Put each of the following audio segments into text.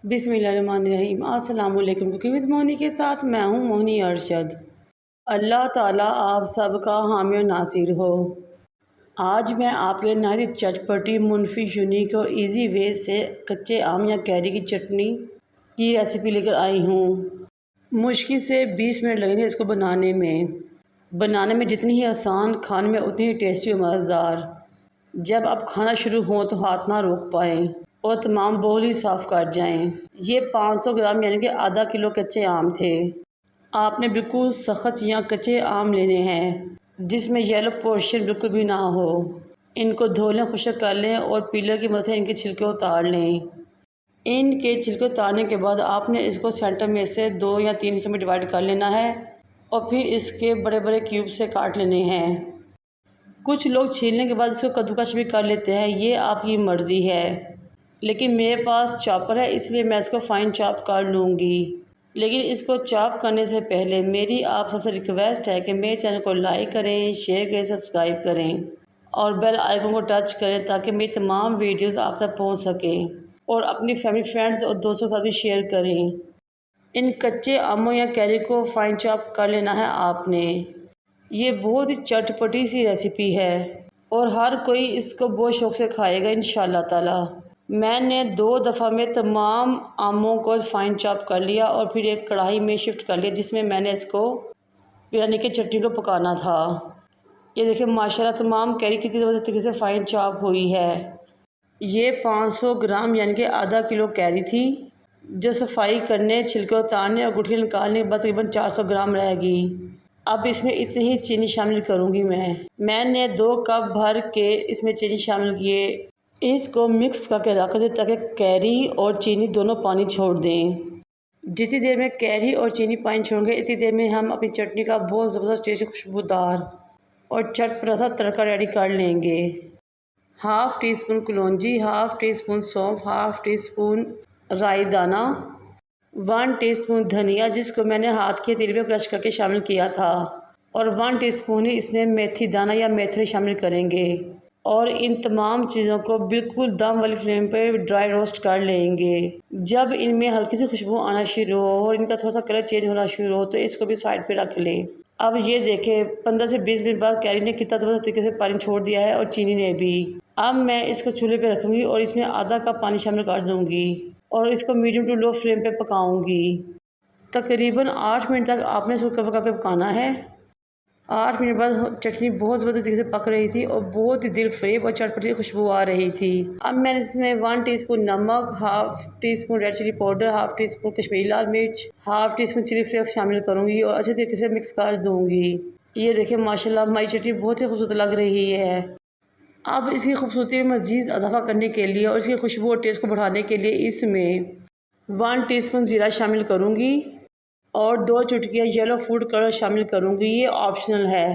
बिस्मिल्लाहिर्रहमानिर्रहीम। अस्सलाम वालेकुम। कुकिंग विद मोनी के साथ मैं हूँ मोनी अरशद। अल्लाह ताला आप सबका हामी और नासिर हो। आज मैं आपके नई चटपटी मुनफी यूनिक और इजी वे से कच्चे आम या कैरी की चटनी की रेसिपी लेकर आई हूँ। मुश्किल से 20 मिनट लगेंगे इसको बनाने में जितनी ही आसान, खाने में उतनी ही टेस्टी और मज़ेदार। जब आप खाना शुरू हो तो हाथ ना रोक पाएँ और तमाम बोल ही साफ़ कर जाएं। ये 500 ग्राम यानी कि आधा किलो कच्चे आम थे। आपने बिल्कुल सख्त या कच्चे आम लेने हैं जिसमें येलो पोर्शन बिल्कुल भी ना हो। इनको धो लें, खुश्क कर लें और पीलर की मदद से इनके छिलके उतार लें। इनके छिलके उतारने के बाद आपने इसको सेंटर में से 2 या 3 हिस्सों में डिवाइड कर लेना है और फिर इसके बड़े बड़े क्यूब से काट लेने हैं। कुछ लोग छीलने के बाद इसको कद्दूकस भी कर लेते हैं, ये आपकी मर्ज़ी है, लेकिन मेरे पास चॉपर है इसलिए मैं इसको फ़ाइन चॉप कर लूँगी। लेकिन इसको चॉप करने से पहले मेरी आप सबसे रिक्वेस्ट है कि मेरे चैनल को लाइक करें, शेयर करें, सब्सक्राइब करें और बेल आइकन को टच करें ताकि मेरी तमाम वीडियोस आप तक पहुंच सकें और अपनी फैमिली, फ्रेंड्स और दोस्तों के साथ भी शेयर करें। इन कच्चे आमों या कैरी को फ़ाइन चॉप कर लेना है आपने। ये बहुत ही चटपटी सी रेसिपी है और हर कोई इसको बहुत शौक़ से खाएगा इंशाअल्लाह ताला। मैंने 2 दफ़ा में तमाम आमों को फ़ाइन चॉप कर लिया और फिर एक कढ़ाई में शिफ्ट कर लिया जिसमें मैंने इसको यानी कि चटनी को पकाना था। ये देखिए माशाल्लाह तमाम कैरी कितनी ज़बरदस्त तरीके से फ़ाइन चॉप हुई है। ये 500 ग्राम यानी कि आधा किलो कैरी थी जो सफाई करने, छिलके उतारने और गुठली निकालने के बाद तकरीबन 400 ग्राम रहेगी। अब इसमें इतनी ही चीनी शामिल करूँगी मैंने 2 कप भर के इसमें चीनी शामिल किए। इसको मिक्स करके रख दें ताकि कैरी और चीनी दोनों पानी छोड़ दें। जितनी देर में कैरी और चीनी पानी छोड़ेंगे इतनी देर में हम अपनी चटनी का बहुत ज़बरदस्त टेस्टी, खुशबूदार और चटपटा सा तड़का रेडी कर लेंगे। हाफ़ टी स्पून कलौंजी, हाफ़ टी स्पून सौंफ, हाफ़ टी स्पून राई दाना, 1 टीस्पून धनिया जिसको मैंने हाथ के तेल में क्रश करके शामिल किया था और 1 टीस्पून ही इसमें मेथी दाना या मेथी शामिल करेंगे और इन तमाम चीज़ों को बिल्कुल दम वाली फ्लेम पर ड्राई रोस्ट कर लेंगे। जब इनमें हल्की सी खुशबू आना शुरू हो और इनका थोड़ा सा कलर चेंज होना शुरू हो तो इसको भी साइड पे रख लें। अब ये देखें 15 से 20 मिनट बाद कैरी ने कितना ज़बरदस्त तरीके से पानी छोड़ दिया है और चीनी ने भी। अब मैं इसको चूल्हे पे रखूँगी और इसमें आधा कप पानी शामिल कर दूँगी और इसको मीडियम टू लो फ्लेम पे पकाऊँगी। तकरीबन 8 मिनट तक आपने इसको पका के पकाना है। 8 मिनट बाद चटनी बहुत ज़बरदस्त तरीके से पक रही थी और बहुत ही दिल फरेब और चटपटी खुशबू आ रही थी। अब मैंने इसमें 1 टीस्पून नमक, half teaspoon red chilli powder, half teaspoon Kashmiri लाल मिर्च, half teaspoon chilli flakes शामिल करूँगी और अच्छे तरीके से मिक्स कर दूँगी। ये देखिए माशाल्लाह हमारी चटनी बहुत ही खूबसूरत लग रही है। अब इसकी खूबसूरती में मज़ीद इजाफा करने के लिए और इसकी खुशबू और टेस्ट को बढ़ाने के लिए इसमें 1 टीस्पून ज़ीरा शामिल करूँगी और 2 चुटकियाँ येलो फूड कलर शामिल करूँगी। ये ऑप्शनल है,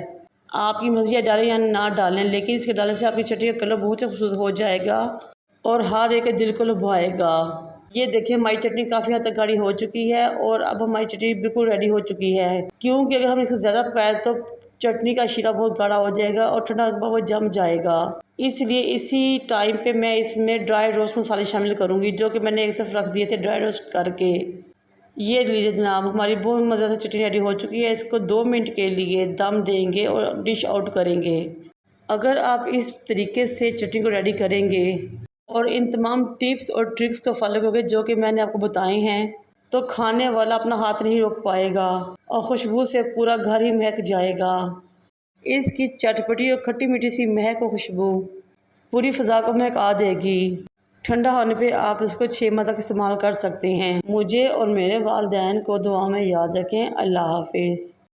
आपकी मर्ज़ी डालें या ना डालें, लेकिन इसके डालने से आपकी चटनी का कलर बहुत ही खूबसूरत हो जाएगा और हर एक के दिल को लुभाएगा। ये देखिए हमारी चटनी काफ़ी हद तक गाढ़ी हो चुकी है और अब हमारी चटनी बिल्कुल रेडी हो चुकी है, क्योंकि अगर हम इसको ज़्यादा पकाएं तो चटनी का शीरा बहुत गाढ़ा हो जाएगा और ठंडा वो जम जाएगा। इसलिए इसी टाइम पे मैं इसमें ड्राई रोस्ट मसाले शामिल करूँगी जो कि मैंने एक तरफ रख दिए थे ड्राई रोस्ट करके। ये लीजिए जनाब हमारी बहुत मज़ेदार चटनी रेडी हो चुकी है। इसको 2 मिनट के लिए दम देंगे और डिश आउट करेंगे। अगर आप इस तरीके से चटनी को रेडी करेंगे और इन तमाम टिप्स और ट्रिक्स को फॉलो करोगे जो कि मैंने आपको बताए हैं तो खाने वाला अपना हाथ नहीं रोक पाएगा और खुशबू से पूरा घर ही महक जाएगा। इसकी चटपटी और खट्टी मीठी सी महक और खुशबू पूरी फ़िज़ा को महका देगी। ठंडा होने पे आप इसको 6 माह तक इस्तेमाल कर सकते हैं। मुझे और मेरे वालिदैन को दुआ में याद रखें। अल्लाह हाफ़िज़।